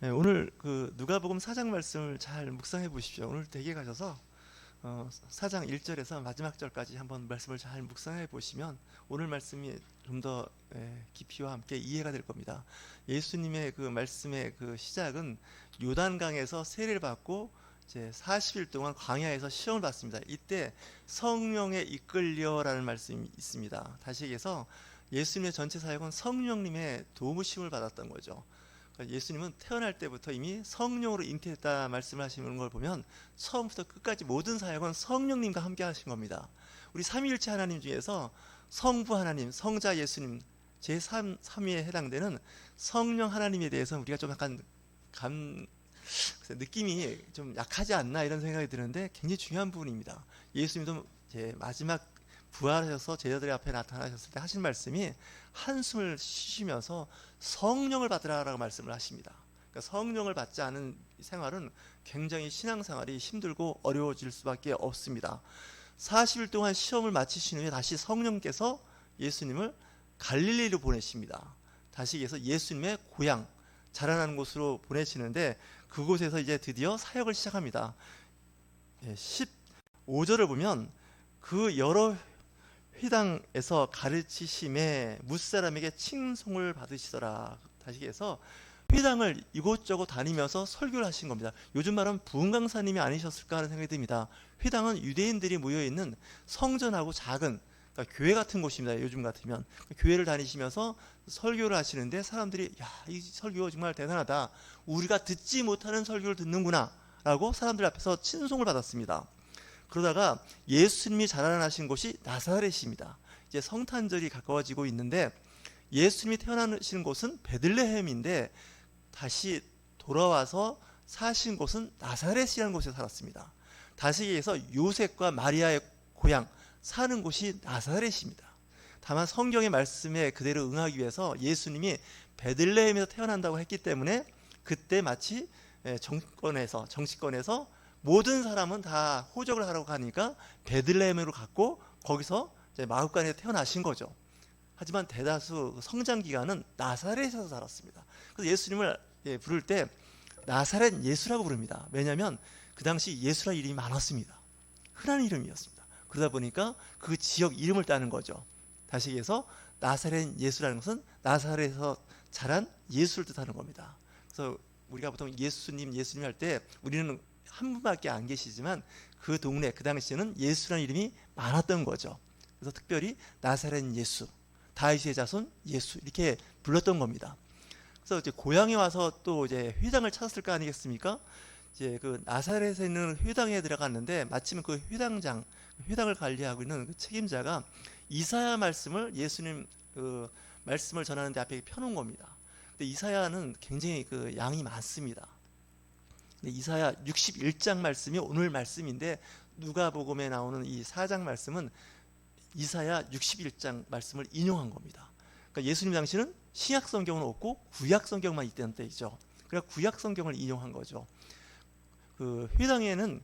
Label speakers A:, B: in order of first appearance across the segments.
A: 네, 오늘 그 누가복음 4장 말씀을 잘 묵상해 보십시오. 오늘 댁에 가셔서 4장 1절에서 마지막 절까지 한번 말씀을 잘 묵상해 보시면 오늘 말씀이 좀 더 깊이와 함께 이해가 될 겁니다. 예수님의 그 말씀의 그 시작은 요단강에서 세례를 받고 이제 40일 동안 광야에서 시험을 받습니다. 이때 성령에 이끌려라는 말씀이 있습니다. 다시 얘기해서 예수님의 전체 사역은 성령님의 도우심을 받았던 거죠. 그러니까 예수님은 태어날 때부터 이미 성령으로 잉태했다 말씀을 하시는 걸 보면 처음부터 끝까지 모든 사역은 성령님과 함께 하신 겁니다. 우리 삼위일체 하나님 중에서 성부 하나님, 성자 예수님 제3위에 해당되는 성령 하나님에 대해서 우리가 좀 약간 느낌이 좀 약하지 않나 이런 생각이 드는데 굉장히 중요한 부분입니다. 예수님도 이제 마지막 부활하셔서 제자들 앞에 나타나셨을 때 하신 말씀이 한숨을 쉬시면서 성령을 받으라라고 말씀을 하십니다. 그러니까 성령을 받지 않은 생활은 굉장히 신앙생활이 힘들고 어려워질 수밖에 없습니다. 40일 동안 시험을 마치신 후에 다시 성령께서 예수님을 갈릴리로 보내십니다. 다시 얘기해서 예수님의 고향 자라나는 곳으로 보내시는데 그곳에서 이제 드디어 사역을 시작합니다. 15절을 보면 그 여러 회당에서 가르치심에 무사람에게 칭송을 받으시더라. 다시 해서 회당을 이곳저곳 다니면서 설교를 하신 겁니다. 요즘 말하면 부흥 강사님이 아니셨을까 하는 생각이 듭니다. 회당은 유대인들이 모여있는 성전하고 작은 그러니까 교회 같은 곳입니다. 요즘 같으면 교회를 다니시면서 설교를 하시는데 사람들이 야, 이 설교 정말 대단하다. 우리가 듣지 못하는 설교를 듣는구나 라고 사람들 앞에서 칭송을 받았습니다. 그러다가 예수님이 자라나신 곳이 나사렛입니다. 이제 성탄절이 가까워지고 있는데 예수님이 태어나신 곳은 베들레헴인데 다시 돌아와서 사신 곳은 나사렛이라는 곳에 살았습니다. 다시 얘기해서 요셉과 마리아의 고향 사는 곳이 나사렛입니다. 다만 성경의 말씀에 그대로 응하기 위해서 예수님이 베들레헴에서 태어난다고 했기 때문에 그때 마치 정치권에서 모든 사람은 다 호적을 하라고 하니까 베들레헴으로 갔고 거기서 이제 마국간에 태어나신 거죠. 하지만 대다수 성장 기간은 나사렛에서 살았습니다. 그래서 예수님을 부를 때 나사렛 예수라고 부릅니다. 왜냐하면 그 당시 예수라 이름이 많았습니다. 흔한 이름이었습니다. 그러다 보니까 그 지역 이름을 따는 거죠. 다시 얘기해서 나사렛 예수라는 것은 나사렛에서 자란 예수를 뜻하는 겁니다. 그래서 우리가 보통 예수님 할 때 우리는 한 분밖에 안 계시지만 그 동네 그 당시에는 예수라는 이름이 많았던 거죠. 그래서 특별히 나사렛 예수, 다윗의 자손 예수 이렇게 불렀던 겁니다. 그래서 이제 고향에 와서 또 이제 회당을 찾았을 거 아니겠습니까? 이제 그 나사렛에 있는 회당에 들어갔는데 마침 그 회당을 관리하고 있는 그 책임자가 이사야 말씀을 예수님 그 말씀을 전하는데 앞에 펴놓은 겁니다. 근데 이사야는 굉장히 그 양이 많습니다. 이사야 61장 말씀이 오늘 말씀인데 누가복음에 나오는 이 4장 말씀은 이사야 61장 말씀을 인용한 겁니다. 그러니까 예수님 당시는 신약 성경은 없고 구약 성경만 있던 때이죠. 그래서 구약 성경을 인용한 거죠. 그 회당에는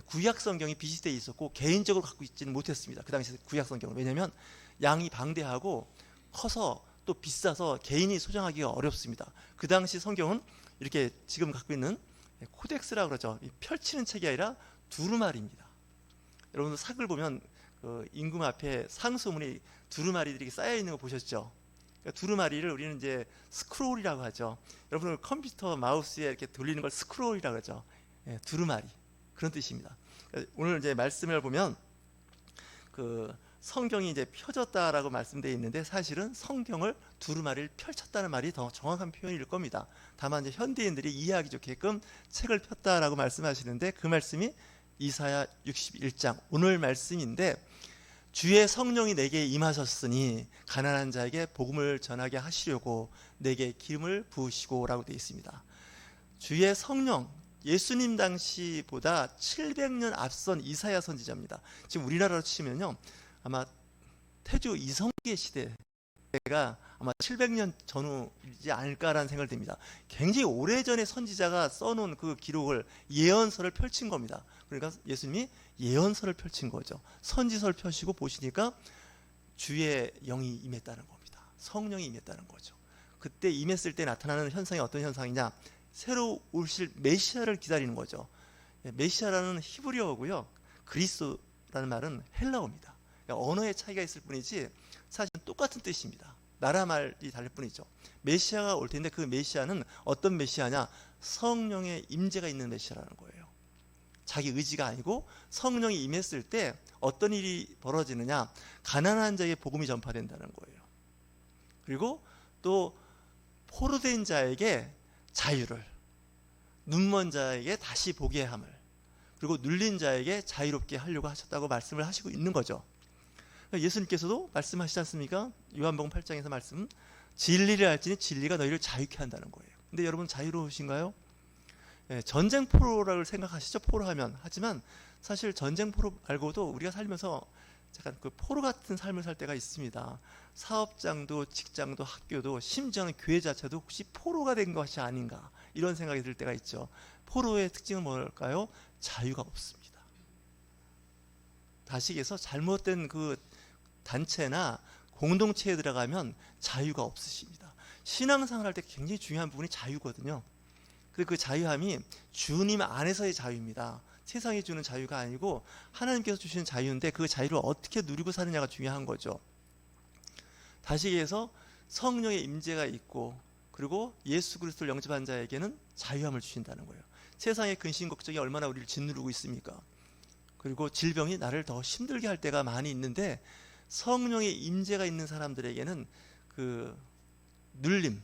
A: 구약 성경이 비시되어 있었고 개인적으로 갖고 있지는 못했습니다. 그 당시 구약 성경은 왜냐하면 양이 방대하고 커서 또 비싸서 개인이 소장하기가 어렵습니다. 그 당시 성경은 이렇게 지금 갖고 있는 코덱스라고 그러죠. 펼치는 책이 아니라 두루마리입니다. 여러분들 sak을 보면 그 임금 앞에 상소문이 두루마리들이 쌓여 있는 거 보셨죠? 그러니까 두루마리를 우리는 이제 스크롤이라고 하죠. 여러분 컴퓨터 마우스에 이렇게 돌리는 걸 스크롤이라고 하죠. 두루마리 그런 뜻입니다. 그러니까 오늘 이제 말씀을 보면 그 성경이 이제 펴졌다라고 말씀되어 있는데 사실은 성경을 두루마리를 펼쳤다는 말이 더 정확한 표현일 겁니다. 다만 이제 현대인들이 이해하기 좋게끔 책을 폈다라고 말씀하시는데 그 말씀이 이사야 61장 오늘 말씀인데 주의 성령이 내게 임하셨으니 가난한 자에게 복음을 전하게 하시려고 내게 기름을 부으시고 라고 되어 있습니다. 주의 성령 예수님 당시보다 700년 앞선 이사야 선지자입니다. 지금 우리나라로 치면요 아마 태조 이성계 시대가 아마 700년 전후이지 않을까라는 생각이 듭니다. 굉장히 오래전에 선지자가 써놓은 그 기록을 예언서를 펼친 겁니다. 그러니까 예수님이 예언서를 펼친 거죠. 선지서를 펴시고 보시니까 주의 영이 임했다는 겁니다. 성령이 임했다는 거죠. 그때 임했을 때 나타나는 현상이 어떤 현상이냐 새로 오실 메시아를 기다리는 거죠. 메시아라는 히브리어고요. 그리스도라는 말은 헬라어입니다. 그러니까 언어의 차이가 있을 뿐이지 사실은 똑같은 뜻입니다. 나라 말이 다를 뿐이죠. 메시아가 올 텐데 그 메시아는 어떤 메시아냐? 성령의 임재가 있는 메시아라는 거예요. 자기 의지가 아니고 성령이 임했을 때 어떤 일이 벌어지느냐? 가난한 자에게 복음이 전파된다는 거예요. 그리고 또 포로된 자에게 자유를, 눈먼 자에게 다시 보게 함을, 그리고 눌린 자에게 자유롭게 하려고 하셨다고 말씀을 하시고 있는 거죠. 예수님께서도 말씀하시지 않습니까? 요한복음 8장에서 말씀, 진리를 알지니 진리가 너희를 자유케 한다는 거예요. 근데 여러분 자유로우신가요? 전쟁 포로라고 생각하시죠? 포로하면. 하지만 사실 전쟁 포로 말고도 우리가 살면서 약간 그 포로 같은 삶을 살 때가 있습니다. 사업장도 직장도 학교도 심지어는 교회 자체도 혹시 포로가 된 것이 아닌가 이런 생각이 들 때가 있죠. 포로의 특징은 뭘까요? 자유가 없습니다. 다시해서 잘못된 그 단체나 공동체에 들어가면 자유가 없으십니다. 신앙생활 할 때 굉장히 중요한 부분이 자유거든요. 그 자유함이 주님 안에서의 자유입니다. 세상이 주는 자유가 아니고 하나님께서 주시는 자유인데 그 자유를 어떻게 누리고 사느냐가 중요한 거죠. 다시 얘기해서 성령의 임재가 있고 그리고 예수 그리스도를 영접한 자에게는 자유함을 주신다는 거예요. 세상의 근심 걱정이 얼마나 우리를 짓누르고 있습니까? 그리고 질병이 나를 더 힘들게 할 때가 많이 있는데 성령의 임재가 있는 사람들에게는 그 눌림,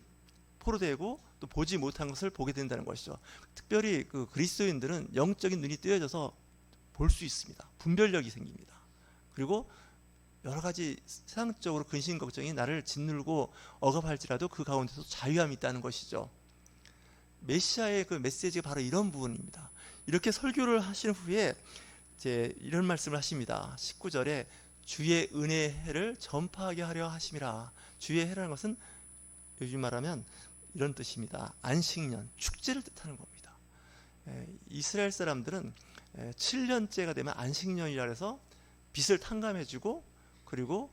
A: 포로되고 또 보지 못한 것을 보게 된다는 것이죠. 특별히 그 그리스도인들은 영적인 눈이 뜨여져서 볼 수 있습니다. 분별력이 생깁니다. 그리고 여러 가지 세상적으로 근심 걱정이 나를 짓누르고 억압할지라도 그 가운데서 자유함이 있다는 것이죠. 메시아의 그 메시지가 바로 이런 부분입니다. 이렇게 설교를 하신 후에 이제 이런 말씀을 하십니다. 19절에 주의 은혜의 해를 전파하게 하려 하심이라. 주의 해라는 것은 요즘 말하면 이런 뜻입니다. 안식년, 축제를 뜻하는 겁니다. 이스라엘 사람들은 7년째가 되면 안식년이라 해서 빚을 탕감해주고 그리고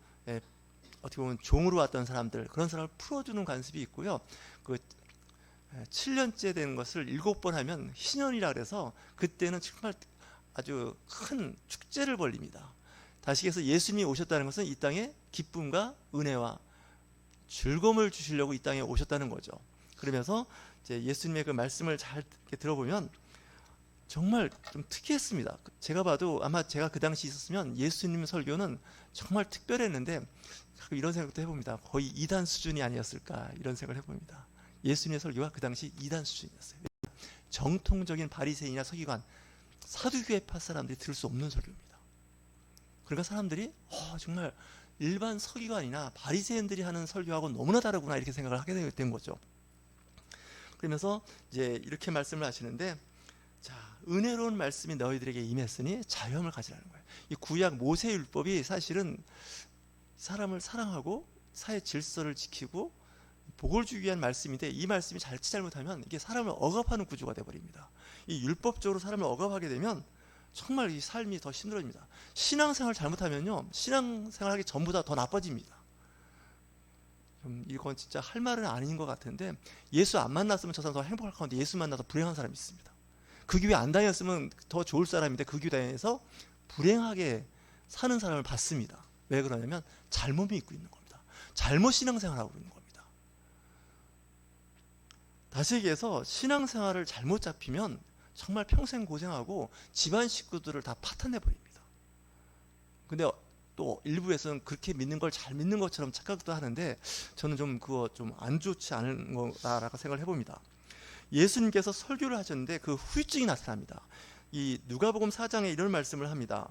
A: 어떻게 보면 종으로 왔던 사람들 그런 사람을 풀어주는 관습이 있고요. 그 7년째 된 것을 7번 하면 희년이라 그래서 그때는 정말 아주 큰 축제를 벌립니다. 다시 해서 예수님이 오셨다는 것은 이 땅에 기쁨과 은혜와 즐거움을 주시려고 이 땅에 오셨다는 거죠. 그러면서 이제 예수님의 그 말씀을 잘 들어보면 정말 좀 특이했습니다. 제가 봐도 아마 제가 그 당시 있었으면 예수님 설교는 정말 특별했는데 이런 생각도 해봅니다. 거의 2단 수준이 아니었을까 이런 생각을 해봅니다. 예수님의 설교가 그 당시 2단 수준이었어요. 정통적인 바리새인이나 서기관, 사두개파 사람들이 들을 수 없는 설교입니다. 그러니까 사람들이 정말 일반 서기관이나 바리새인들이 하는 설교하고 너무나 다르구나 이렇게 생각을 하게 된 거죠. 그러면서 이제 이렇게 말씀을 하시는데, 자, 은혜로운 말씀이 너희들에게 임했으니 자유함을 가지라는 거예요. 이 구약 모세 율법이 사실은 사람을 사랑하고 사회 질서를 지키고 복을 주기 위한 말씀인데 이 말씀이 잘못하면 이게 사람을 억압하는 구조가 되어버립니다. 이 율법적으로 사람을 억압하게 되면 정말 이 삶이 더 힘들어집니다. 신앙생활 잘못하면요, 신앙생활하기 전보다 더 나빠집니다. 이건 진짜 할 말은 아닌 것 같은데 예수 안 만났으면 저 사람 더 행복할 것 같은데 예수 만나서 불행한 사람이 있습니다. 그 교회 안 다녔으면 더 좋을 사람인데 그 교회 다녀서 불행하게 사는 사람을 봤습니다. 왜 그러냐면 잘못 믿고 있는 겁니다. 잘못 신앙생활하고 있는 겁니다. 다시 얘기해서 신앙생활을 잘못 잡히면 정말 평생 고생하고 집안 식구들을 다 파탄내버립니다. 근데 또 일부에서는 그렇게 믿는 걸 잘 믿는 것처럼 착각도 하는데 저는 좀 그거 좀 안 좋지 않은 거다라고 생각을 해봅니다. 예수님께서 설교를 하셨는데 그 후유증이 나타납니다. 이 누가복음 4장에 이런 말씀을 합니다.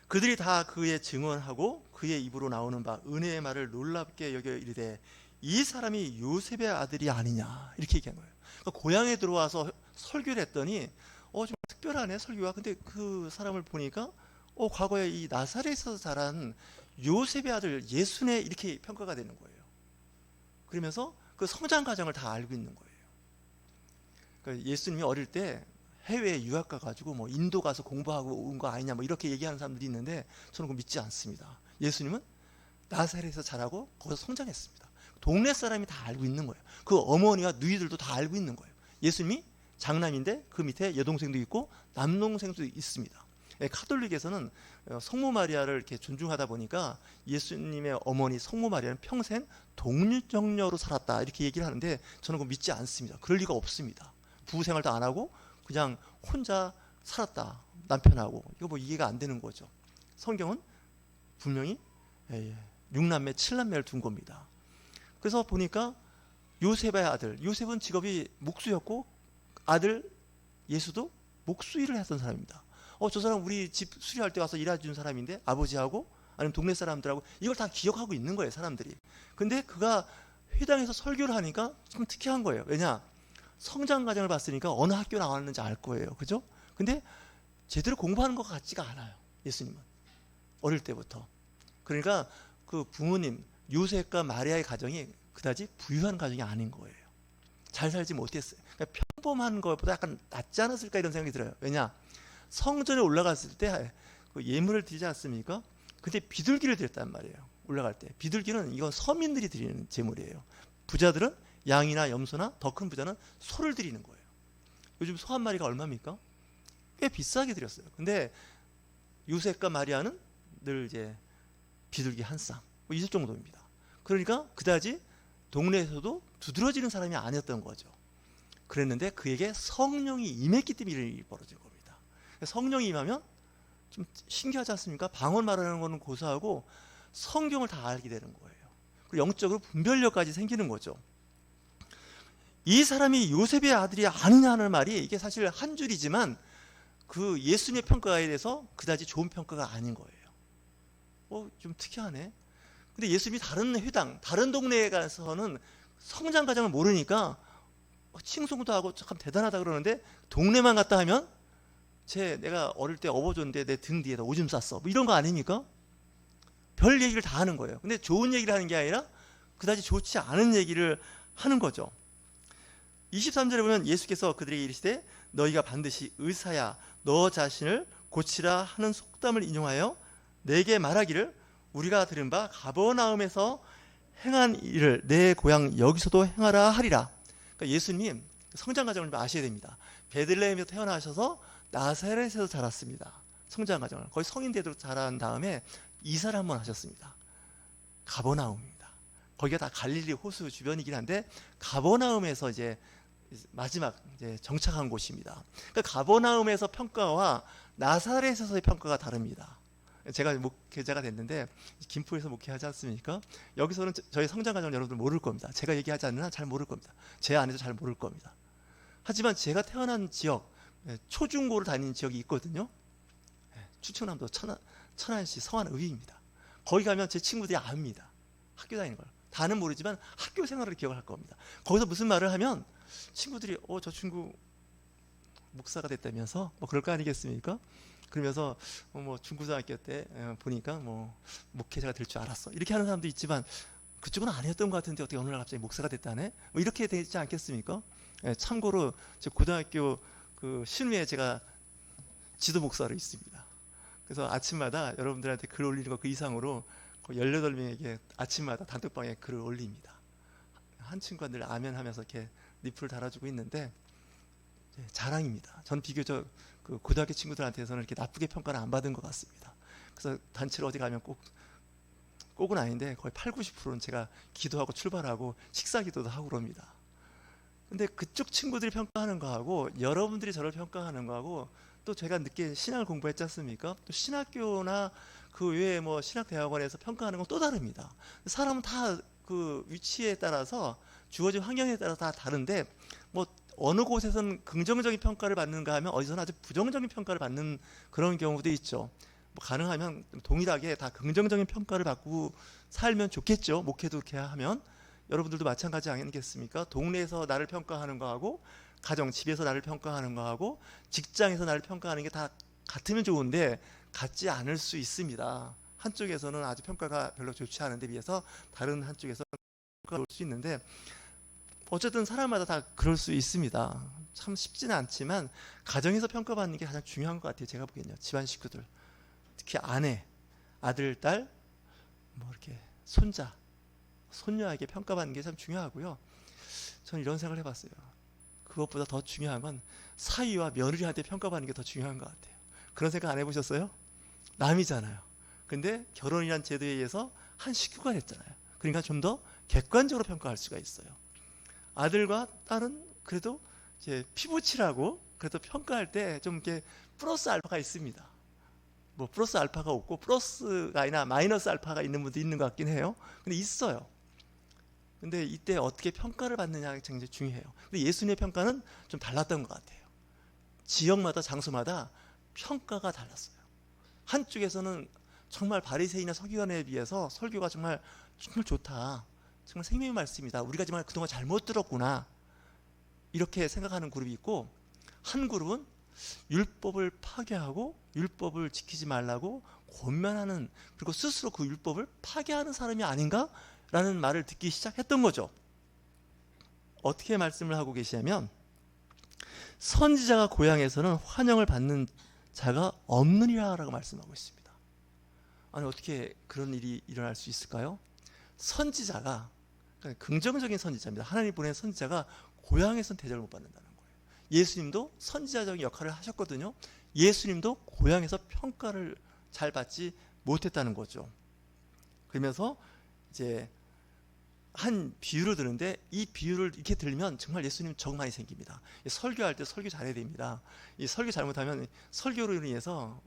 A: 그들이 다 그의 증언하고 그의 입으로 나오는 바 은혜의 말을 놀랍게 여겨 이르되 이 사람이 요셉의 아들이 아니냐 이렇게 얘기한 거예요. 그러니까 고향에 들어와서 설교를 했더니 좀 특별하네 설교가. 근데 그 사람을 보니까 과거에 이 나사렛에서 자란 요셉의 아들 예수네 이렇게 평가가 되는 거예요. 그러면서 그 성장 과정을 다 알고 있는 거예요. 그러니까 예수님이 어릴 때 해외에 유학 가가지고 뭐 인도 가서 공부하고 온 거 아니냐 뭐 이렇게 얘기하는 사람들이 있는데 저는 그거 믿지 않습니다. 예수님은 나사렛에서 자라고 거기서 성장했습니다. 동네 사람이 다 알고 있는 거예요. 그 어머니와 누이들도 다 알고 있는 거예요. 예수님이 장남인데 그 밑에 여동생도 있고 남동생도 있습니다. 카톨릭에서는 성모 마리아를 이렇게 존중하다 보니까 예수님의 어머니 성모 마리아는 평생 독립정녀로 살았다 이렇게 얘기를 하는데 저는 그거 믿지 않습니다. 그럴 리가 없습니다. 부부 생활도 안 하고 그냥 혼자 살았다 남편하고. 이거 뭐 이해가 안 되는 거죠. 성경은 분명히 6남매 7남매를 둔 겁니다. 그래서 보니까 요셉의 아들, 요셉은 직업이 목수였고 아들 예수도 목수 일을 했던 사람입니다. 저 사람 우리 집 수리할 때 와서 일해준 사람인데, 아버지하고 아니면 동네 사람들하고 이걸 다 기억하고 있는 거예요, 사람들이. 근데 그가 회당에서 설교를 하니까 좀 특이한 거예요. 왜냐? 성장 과정을 봤으니까 어느 학교 나왔는지 알 거예요. 그죠? 근데 제대로 공부하는 것 같지가 않아요, 예수님은. 어릴 때부터. 그러니까 그 부모님 요셉과 마리아의 가정이 그다지 부유한 가정이 아닌 거예요. 잘 살지 못했어요. 그러니까 평범한 것보다 약간 낫지 않았을까 이런 생각이 들어요. 왜냐? 성전에 올라갔을 때 그 예물을 드리지 않습니까? 근데 비둘기를 드렸단 말이에요. 올라갈 때. 비둘기는 이건 서민들이 드리는 제물이에요. 부자들은 양이나 염소나 더 큰 부자는 소를 드리는 거예요. 요즘 소 한 마리가 얼마입니까? 꽤 비싸게 드렸어요. 근데 요셉과 마리아는 늘 이제 비둘기 한 쌍, 뭐 이 정도입니다. 그러니까 그다지 동네에서도 두드러지는 사람이 아니었던 거죠. 그랬는데 그에게 성령이 임했기 때문에 이런 일이 벌어진 겁니다. 성령이 임하면 좀 신기하지 않습니까? 방언 말하는 거는 고사하고 성경을 다 알게 되는 거예요. 그리고 영적으로 분별력까지 생기는 거죠. 이 사람이 요셉의 아들이 아니냐 하는 말이 이게 사실 한 줄이지만 그 예수님의 평가에 대해서 그다지 좋은 평가가 아닌 거예요. 좀 특이하네. 근데 예수님이 다른 회당, 다른 동네에 가서는 성장 과정을 모르니까 칭송도 하고 참 대단하다 그러는데 동네만 갔다 하면 내가 어릴 때 업어줬는데 내 등 뒤에다 오줌 쌌어, 뭐 이런 거 아닙니까? 별 얘기를 다 하는 거예요. 근데 좋은 얘기를 하는 게 아니라 그다지 좋지 않은 얘기를 하는 거죠. 23절에 보면 예수께서 그들에게 이르시되 너희가 반드시 의사야 너 자신을 고치라 하는 속담을 인용하여 내게 말하기를 우리가 들은 바 가버나움에서 행한 일을 내 고향 여기서도 행하라 하리라. 그러니까 예수님 성장 과정을 좀 아셔야 됩니다. 베들레헴에서 태어나셔서 나사렛에서 자랐습니다. 성장 과정을 거의 성인 되도록 자란 다음에 이사를 한번 하셨습니다. 가버나움입니다. 거기가 다 갈릴리 호수 주변이긴 한데 가버나움에서 이제 마지막 이제 정착한 곳입니다. 그러니까 가버나움에서 평가와 나사렛에서의 평가가 다릅니다. 제가 목회자가 됐는데 김포에서 목회하지 않습니까? 여기서는 저희 성장 과정을 여러분들 모를 겁니다. 제가 얘기하지 않는 한 잘 모를 겁니다. 제 안에도 잘 모를 겁니다. 하지만 제가 태어난 지역, 초중고를 다니는 지역이 있거든요. 충청남도 천안시 성안읍입니다. 거기 가면 제 친구들이 압니다. 학교 다니는 걸. 다는 모르지만 학교 생활을 기억할 겁니다. 거기서 무슨 말을 하면 친구들이 저 친구 목사가 됐다면서 뭐 그럴 거 아니겠습니까? 그러면서 뭐 중고등학교 때 보니까 뭐 목회자가 될 줄 알았어, 이렇게 하는 사람도 있지만 그쪽은 아니었던 것 같은데 어떻게 어느 날 갑자기 목사가 됐다네, 뭐 이렇게 되지 않겠습니까? 참고로 제 고등학교 그 신우에 제가 지도 목사로 있습니다. 그래서 아침마다 여러분들한테 글 올리는 거 그 이상으로 18명에게 아침마다 단톡방에 글을 올립니다. 한 친구가 늘 아멘 하면서 이렇게 리플을 달아주고 있는데 자랑입니다. 전 비교적 그 고등학교 친구들한테서는 이렇게 나쁘게 평가를 안 받은 것 같습니다. 그래서 단체로 어디 가면 꼭은 아닌데 거의 80-90%는 제가 기도하고 출발하고 식사 기도도 하고 그럽니다. 근데 그쪽 친구들이 평가하는 거하고 여러분들이 저를 평가하는 거하고 또 제가 늦게 신학을 공부했지 않습니까? 또 신학교나 그 외에 뭐 신학대학원에서 평가하는 건 또 다릅니다. 사람은 다 그 위치에 따라서 주어진 환경에 따라서 다 다른데 뭐 어느 곳에서는 긍정적인 평가를 받는가 하면 어디서는 아주 부정적인 평가를 받는 그런 경우도 있죠. 뭐 가능하면 동일하게 다 긍정적인 평가를 받고 살면 좋겠죠. 목회도 그렇게 하면. 여러분들도 마찬가지 아니겠습니까? 동네에서 나를 평가하는 거하고 가정, 집에서 나를 평가하는 거하고 직장에서 나를 평가하는 게 다 같으면 좋은데 같지 않을 수 있습니다. 한쪽에서는 아주 평가가 별로 좋지 않은데 비해서 다른 한쪽에서 평가가 올 수 있는데 어쨌든 사람마다 다 그럴 수 있습니다. 참 쉽지는 않지만 가정에서 평가받는 게 가장 중요한 것 같아요. 제가 보기엔요. 집안 식구들, 특히 아내, 아들, 딸, 뭐 이렇게 손자, 손녀에게 평가받는 게 참 중요하고요. 저는 이런 생각을 해봤어요. 그것보다 더 중요한 건 사위와 며느리한테 평가받는 게 더 중요한 것 같아요. 그런 생각 안 해보셨어요? 남이잖아요. 근데 결혼이란 제도에 의해서 한 식구가 됐잖아요. 그러니까 좀 더 객관적으로 평가할 수가 있어요. 아들과 딸은 그래도 이제 피부치라고 그래도 평가할 때 좀 이렇게 플러스 알파가 있습니다. 뭐 플러스 알파가 없고 플러스가 아니라 마이너스 알파가 있는 분도 있는 것 같긴 해요. 근데 있어요. 근데 이때 어떻게 평가를 받느냐가 굉장히 중요해요. 근데 예수님의 평가는 좀 달랐던 것 같아요. 지역마다 장소마다 평가가 달랐어요. 한쪽에서는 정말 바리새인이나 서기관에 비해서 설교가 정말 좋다. 정말 생명의 말씀이다. 우리가 정말 그동안 잘못 들었구나. 이렇게 생각하는 그룹이 있고, 한 그룹은 율법을 파괴하고 율법을 지키지 말라고 권면하는, 그리고 스스로 그 율법을 파괴하는 사람이 아닌가라는 말을 듣기 시작했던 거죠. 어떻게 말씀을 하고 계시냐면, 선지자가 고향에서는 환영을 받는 자가 없느니라 라고 말씀하고 있습니다. 아니, 어떻게 그런 일이 일어날 수 있을까요? 선지자가, 그러니까 긍정적인 선지자입니다. 하나님 보낸 선지자가 고향에서는 대접을 못 받는다는 거예요. 예수님도 선지자적인 역할을 하셨거든요. 예수님도 고향에서 평가를 잘 받지 못했다는 거죠. 그러면서 이제 한 비유를 드는데, 이 비유를 이렇게 들으면 정말 예수님 적 많이 생깁니다. 설교할 때 설교 잘해야 됩니다. 이 설교 잘못하면 설교로 인해서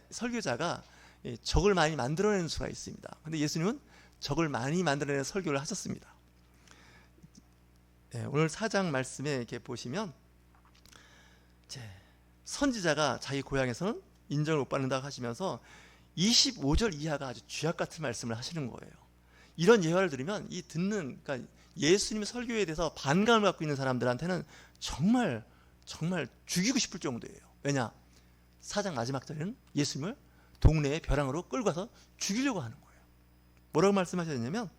A: 설교자가 적을 많이 만들어내는 수가 있습니다. 근데 예수님은 적을 많이 만들어내는 설교를 하셨습니다. 오늘 4장 말씀에 이렇게 보시면, 선지자가 자기 고향에서는 인정을 못 받는다고 하시면서 25절 이하가 아주 쥐약 같은 말씀을 하시는 거예요. 이런 예화를 들으면 이 듣는, 그러니까 예수님의 설교에 대해서 반감을 갖고 있는 사람들한테는 정말 죽이고 싶을 정도예요. 왜냐? 4장 마지막 절에는 예수님을 동네의 벼랑으로 끌고 가서 죽이려고 하는 거예요. 뭐라고 말씀하셨냐면,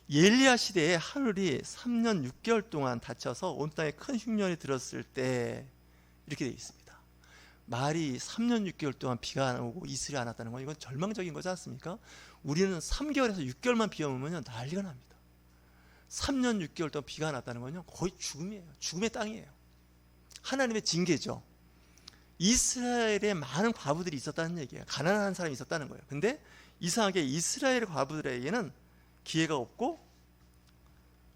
A: 엘리야 시대에 하늘이 3년 6개월 동안 닫혀서 온 땅에 큰 흉년이 들었을 때, 이렇게 되어 있습니다. 말이 3년 6개월 동안 비가 안 오고 이슬이 안 왔다는 건 이건 절망적인 거지 않습니까? 우리는 3개월에서 6개월만 비 오면 난리가 납니다. 3년 6개월 동안 비가 안 왔다는 건요, 거의 죽음이에요. 죽음의 땅이에요. 하나님의 징계죠. 이스라엘에 많은 과부들이 있었다는 얘기예요. 가난한 사람이 있었다는 거예요. 근데 이상하게 이스라엘 과부들에게는 기회가 없고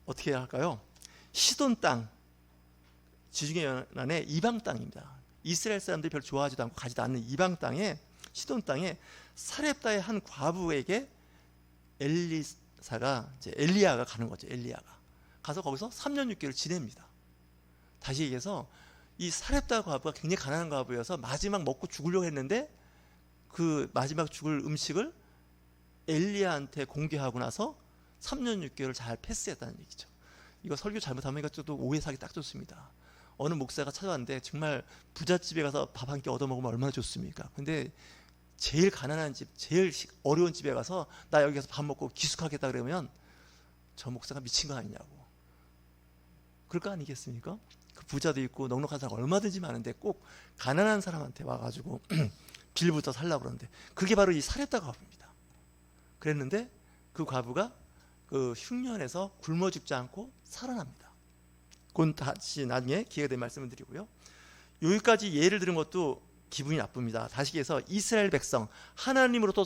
A: 어떻게 해야 할까요? 시돈 땅, 지중해 연안의 이방 땅입니다. 이스라엘 사람들이 별로 좋아하지도 않고 가지도 않는 이방 땅에, 시돈 땅에 사렙다의 한 과부에게 엘리야가 가는 거죠. 엘리야가 가서 거기서 3년 6개월 지냅니다. 다시 얘기해서 이 사렙다 과부가 굉장히 가난한 과부여서 마지막 먹고 죽으려고 했는데, 그 마지막 죽을 음식을 엘리야한테 공개하고 나서 3년 6개월을 잘 패스했다는 얘기죠. 이거 설교 잘못하면 이것도 오해 사기 딱 좋습니다. 어느 목사가 찾아왔는데 정말 부잣집에 가서 밥 한 끼 얻어먹으면 얼마나 좋습니까? 근데 제일 가난한 집, 제일 어려운 집에 가서 나 여기 가서 밥 먹고 기숙하겠다 그러면 저 목사가 미친 거 아니냐고. 그럴 거 아니겠습니까? 그 부자도 있고 넉넉한 사람 얼마든지 많은데 꼭 가난한 사람한테 와가지고 빌부터 살라고 그러는데, 그게 바로 이 사렙다 과부입니다. 그랬는데 그 과부가 그 흉년에서 굶어 죽지 않고 살아납니다. 그건 다시 나중에 기회가 되면 말씀을 드리고요. 여기까지 예를 들은 것도 기분이 나쁩니다. 다시 해서 이스라엘 백성, 하나님으로부터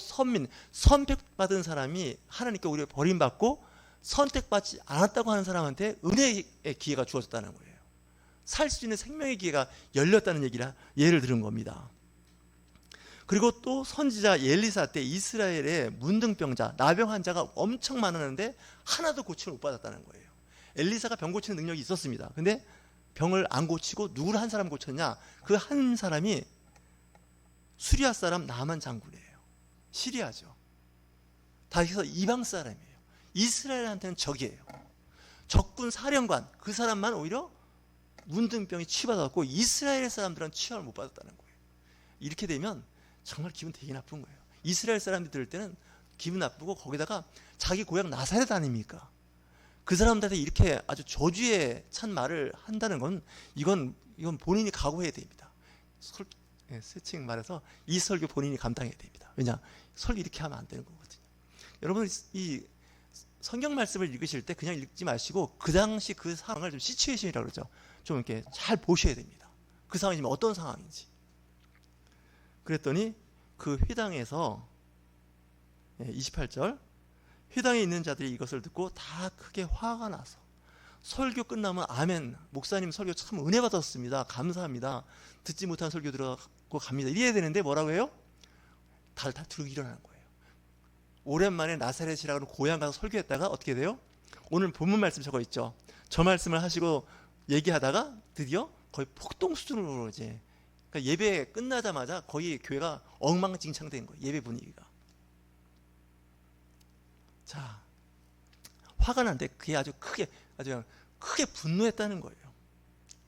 A: 선택받은 사람이 하나님께 우리가 버림받고 선택받지 않았다고 하는 사람한테 은혜의 기회가 주어졌다는 거예요. 살 수 있는 생명의 기회가 열렸다는 예를 들은 겁니다. 그리고 또 선지자 엘리사 때 이스라엘에 문둥병자, 나병 환자가 엄청 많았는데 하나도 고침을 못 받았다는 거예요. 엘리사가 병 고치는 능력이 있었습니다. 근데 병을 안 고치고 누구를 한 사람 고쳤냐? 그 한 사람이 수리아 사람 나만 장군이에요. 시리아죠. 다시 해서 이방 사람이에요. 이스라엘한테는 적이에요. 적군 사령관, 그 사람만 오히려 문둥병이 치유받았고 이스라엘 사람들은 치유를 못 받았다는 거예요. 이렇게 되면 정말 기분 되게 나쁜 거예요. 이스라엘 사람들이 들을 때는 기분 나쁘고, 거기다가 자기 고향 나사렛 아닙니까? 그 사람들한테 이렇게 아주 저주에 찬 말을 한다는 건 이건 본인이 각오해야 됩니다. 세칭 말해서 이 설교 본인이 감당해야 됩니다. 왜냐? 설교 이렇게 하면 안 되는 거거든요. 여러분, 이 성경 말씀을 읽으실 때 그냥 읽지 마시고 그 당시 그 상황을 좀 시츄에이션이라고 그러죠. 좀 이렇게 잘 보셔야 됩니다. 그 상황이 지금 어떤 상황인지. 그랬더니 그 회당에서 28절 회당에 있는 자들이 이것을 듣고 다 크게 화가 나서 설교 끝나면 아멘, 목사님 설교 참 은혜 받았습니다, 감사합니다, 듣지 못한 설교 들어고 갑니다, 이래야 되는데 뭐라고 해요? 다 들고 일어나는 거예요. 오랜만에 나사렛이라는 고향 가서 설교했다가 어떻게 돼요? 오늘 본문 말씀 적어 있죠. 저 말씀을 하시고 얘기하다가 드디어 거의 폭동 수준으로 이제, 그러니까 예배 끝나자마자 거의 교회가 엉망진창된 거예요. 예배 분위기가. 자, 화가 난데 그게 아주 크게 분노했다는 거예요.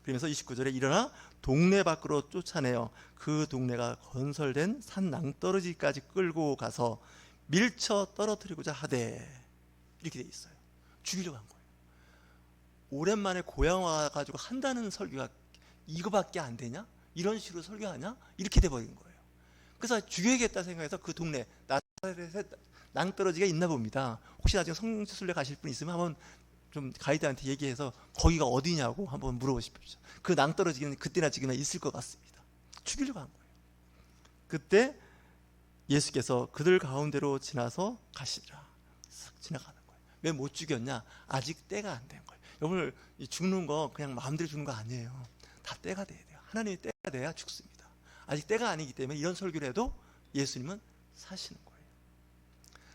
A: 그러면서 29절에 일어나 동네 밖으로 쫓아내어 그 동네가 건설된 산 낭떠러지까지 끌고 가서 밀쳐 떨어뜨리고자 하되, 이렇게 돼 있어요. 죽이려고 한 거예요. 오랜만에 고향 와가지고 한다는 설교가 이거밖에 안 되냐? 이런 식으로 설교하냐? 이렇게 돼버린 거예요. 그래서 죽여야겠다 생각해서 그 동네 나사렛에 낭떠러지가 있나 봅니다. 혹시 나중에 성지순례 가실 분 있으면 한번 좀 가이드한테 얘기해서 거기가 어디냐고 한번 물어보십시오. 그 낭떠러지는 그때나 지금이나 있을 것 같습니다. 죽이려고 한 거예요. 그때 예수께서 그들 가운데로 지나서 가시더라. 싹 지나가는 거예요. 왜 못 죽였냐? 아직 때가 안 된 거예요. 여러분, 죽는 거 그냥 마음대로 죽는 거 아니에요. 다 때가 돼야 돼요. 하나님의 때가 돼야 죽습니다. 아직 때가 아니기 때문에 이런 설교를 해도 예수님은 사시는 거예요.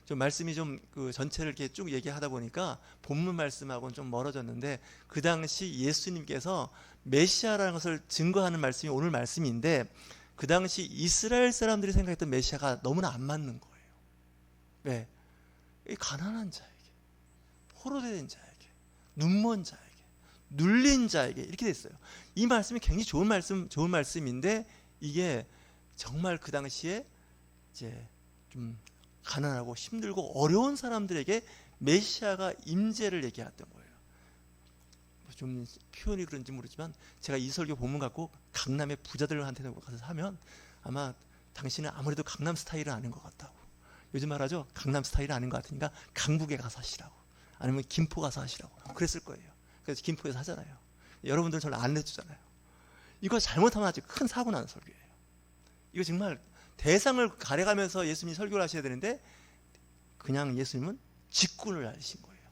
A: 좀 말씀이 좀 그 전체를 이렇게 쭉 얘기하다 보니까 본문 말씀하고는 좀 멀어졌는데, 그 당시 예수님께서 메시아라는 것을 증거하는 말씀이 오늘 말씀인데, 그 당시 이스라엘 사람들이 생각했던 메시아가 너무나 안 맞는 거예요. 왜? 이 가난한 자에게, 포로된 자에게, 눈먼 자에게, 눌린 자에게 이렇게 됐어요. 이 말씀이 굉장히 좋은 말씀인데, 이게 정말 그 당시에 이제 좀 가난하고 힘들고 어려운 사람들에게 메시아가 임재를 얘기했던 거예요. 좀 표현이 그런지 모르지만, 제가 이 설교 본문 갖고 강남의 부자들한테 가서 하면 아마 당신은 아무래도 강남 스타일은 아닌 것 같다고. 요즘 말하죠, 강남 스타일은 아닌 것 같으니까 강북에 가서 하시라고, 아니면 김포 가서 하시라고 그랬을 거예요. 그래서 김포에서 하잖아요. 여러분들 저를 안내주잖아요. 이거 잘못하면 아주 큰 사고 나는 설교예요. 이거 정말 대상을 가려가면서 예수님이 설교를 하셔야 되는데, 그냥 예수님은 직분을 알리신 거예요.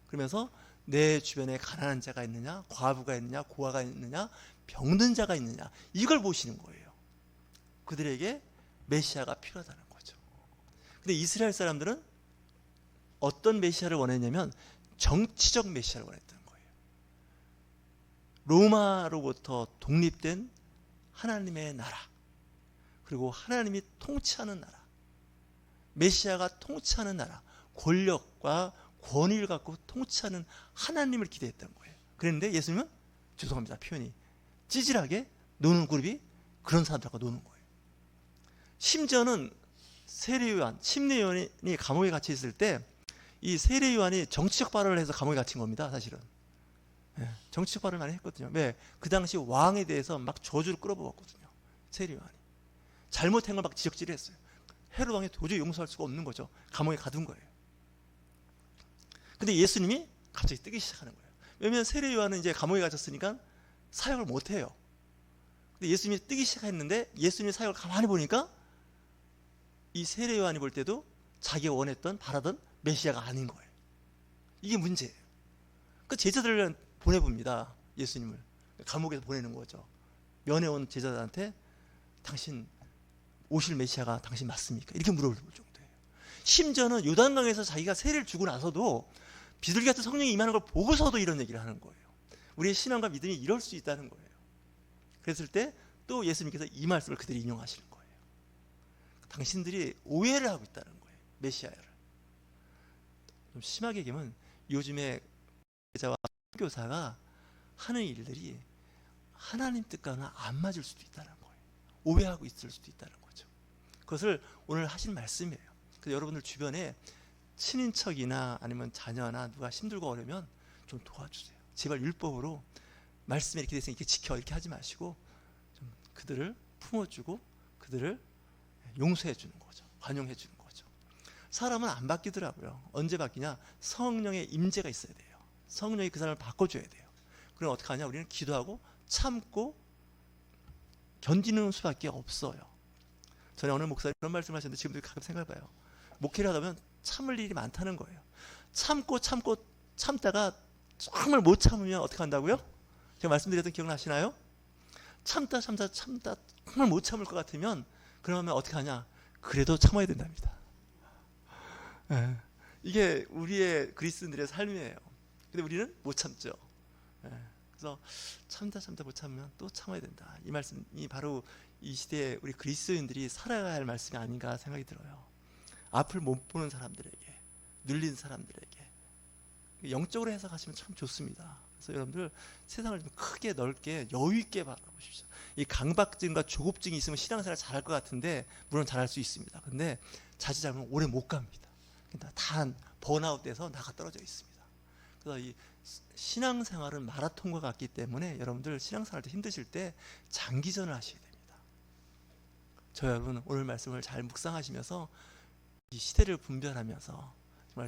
A: 그러면서 내 주변에 가난한 자가 있느냐, 과부가 있느냐, 고아가 있느냐, 병든 자가 있느냐, 이걸 보시는 거예요. 그들에게 메시아가 필요하다는 거죠. 근데 이스라엘 사람들은 어떤 메시아를 원했냐면 정치적 메시아를 원했던 거예요. 로마로부터 독립된 하나님의 나라, 그리고 하나님이 통치하는 나라, 메시아가 통치하는 나라, 권력과 권위를 갖고 통치하는 하나님을 기대했던 거예요. 그런데 예수님은, 죄송합니다 표현이, 찌질하게 노는 그룹이 그런 사람들하고 노는 거예요. 심지어는 세례요한, 침례요한이 감옥에 갇혀 있을 때, 이 세례요한이 정치적 발언을 해서 감옥에 갇힌 겁니다. 사실은 정치적 발언을 많이 했거든요. 왜? 그 당시 왕에 대해서 막 저주를 끌어부었거든요. 세례요한이 잘못한 걸 막 지적질을 했어요. 헤롯 왕이 도저히 용서할 수가 없는 거죠. 감옥에 가둔 거예요. 근데 예수님이 갑자기 뜨기 시작하는 거예요. 왜냐하면 세례 요한은 이제 감옥에 갇혔으니까 사역을 못 해요. 근데 예수님이 뜨기 시작했는데, 예수님의 사역을 가만히 보니까 이 세례 요한이 볼 때도 자기가 원했던, 바라던 메시아가 아닌 거예요. 이게 문제예요. 그 제자들을 보내봅니다. 예수님을 감옥에서 보내는 거죠. 면회 온 제자들한테 당신 오실 메시아가 당신 맞습니까? 이렇게 물어볼 정도예요. 심지어는 요단강에서 자기가 세례를 주고 나서도 비둘기 같은 성령이 임하는 걸 보고서도 이런 얘기를 하는 거예요. 우리의 신앙과 믿음이 이럴 수 있다는 거예요. 그랬을 때 또 예수님께서 이 말씀을 그들이 인용하시는 거예요. 당신들이 오해를 하고 있다는 거예요. 메시아를. 좀 심하게 얘기하면 요즘에 제자와 교사가 하는 일들이 하나님 뜻과는 안 맞을 수도 있다는 거예요. 오해하고 있을 수도 있다는 거죠. 그것을 오늘 하신 말씀이에요. 그래서 여러분들 주변에 친인척이나 아니면 자녀나 누가 힘들고 어려면 좀 도와주세요. 제발 율법으로 말씀에 이렇게 돼서 이렇게 지켜, 이렇게 하지 마시고 좀 그들을 품어주고 그들을 용서해 주는 거죠. 관용해 주는 거죠. 사람은 안 바뀌더라고요. 언제 바뀌냐? 성령의 임재가 있어야 돼요. 성령이 그 사람을 바꿔줘야 돼요. 그럼 어떻게 하냐? 우리는 기도하고 참고 견디는 수밖에 없어요. 전에 어느 목사님 그런 말씀하셨는데 지금도 가끔 생각해봐요. 목회를 하다 보면 참을 일이 많다는 거예요. 참고 참다가 정말 못 참으면 어떻게 한다고요? 제가 말씀드렸던 기억나시나요? 참다 정말 못 참을 것 같으면 그러면 어떻게 하냐? 그래도 참아야 된답니다. 예. 이게 우리의 그리스도인들의 삶이에요. 근데 우리는 못 참죠. 예. 그래서 참다 못 참으면 또 참아야 된다. 이 말씀이 바로 이 시대에 우리 그리스도인들이 살아가야 할 말씀이 아닌가 생각이 들어요. 앞을 못 보는 사람들에게, 눌린 사람들에게 영적으로 해석하시면 참 좋습니다. 그래서 여러분들 세상을 좀 크게 넓게 여유 있게 바라보십시오. 이 강박증과 조급증이 있으면 신앙생활 잘할 것 같은데 물론 잘할 수 있습니다. 근데 자칫 잘하면 오래 못 갑니다. 다 번아웃돼서 나가 떨어져 있습니다. 그래서 이 신앙생활은 마라톤과 같기 때문에 여러분들 신앙생활 때 힘드실 때 장기전을 하셔야 됩니다. 저 여러분 오늘 말씀을 잘 묵상하시면서 이 시대를 분별하면서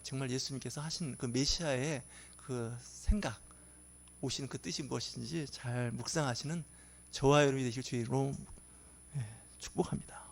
A: 정말 예수님께서 하신 그 메시아의 그 생각, 오시는 그 뜻이 무엇인지 잘 묵상하시는 저와 여러분이 되실 주의로 축복합니다.